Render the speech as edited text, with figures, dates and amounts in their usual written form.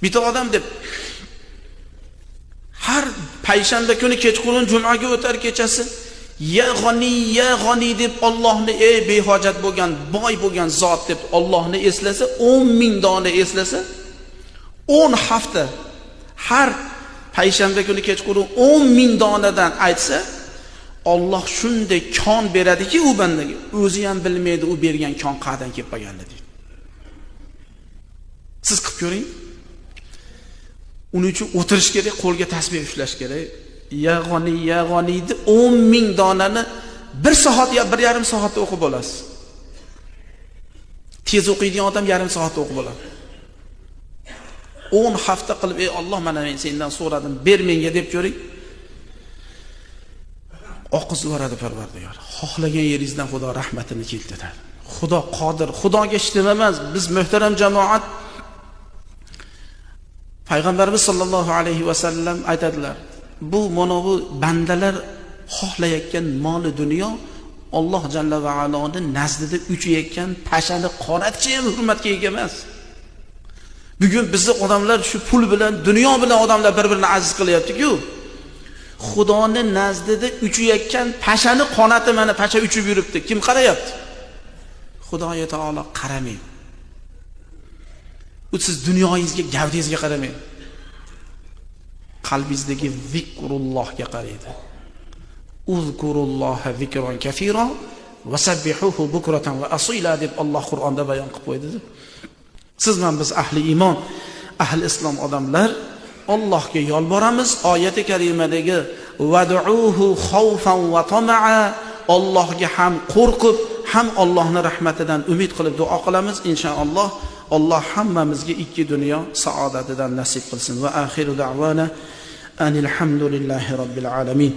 Bitta odam deb har payshanba kuni kechqurun jumaga o'tar kechasi ya g'ani deb Allohni ey behojat bo'lgan, boy bo'lgan zot deb Allohni eslasa, 10,000 dona eslasa, 10 hafta har payshanba kuni kechqurun 10,000 donadan aytsa, Alloh shunday kon beradiki u bandaga, o'zi ham bilmaydi u bergan kon qayerdan kelib qolganini deydi. Siz qilib ko'ring. Uning uchun o'tirish kerak, qo'lga tasbih ushlash kerak. Ya g'ani deb 10,000 donani 1 soat yo 1,5 soatda o'qib bo'lasiz. Tez o'qiydigan odam 1,5 soatda o'qib bo'ladi. 10 hafta qilib, ey Alloh, mana men sendan so'radim, ber menga deb ko'ring. Oqizib yuboradi Parvardigor. Xohlagan yeringizdan Xudo rahmatini keltiradi. Xudo qodir. Xudoga ishtima emas. Biz muhtaram jamoat, Payg'ambarimiz sollallohu alayhi va sallam aytadilar, bu mana bu bandalar xohlayotgan moli dunyo Alloh jalla va aloning nazdida uchayotgan pashani qonatchi ham hurmatga ega emas. Bugun bizni odamlar shu pul bilan, dunyo bilan odamlar bir-birini aziz qilyapti-ku. Xudoning nazdida uchayotgan pashani qonati mana pasha uchib yuribdi. Kim qarayapti? Xudoga taolo qaramaydi. U siz dunyoyingizga, gavdingizga qaramang. Qalbingizdagi zikrullohga qaraydi. Uzkurulloha zikron kaseeran va sabbihuhu bukratan va asila deb Alloh Qur'onda bayon qilib qo'ydi. Siz men biz ahli iymon, ahli islom odamlar Allohga yolboramiz. Oyati karimadagi vad'uhu xawfan va tamaa, Allohga ham qo'rqib, ham Allohning rahmatidan umid qilib duo qilamiz inshaalloh. Alloh hammamizga ikki dunyo saodatidan nasib qilsin. Va axiru da'vana anil hamdulillahi robbil alamin.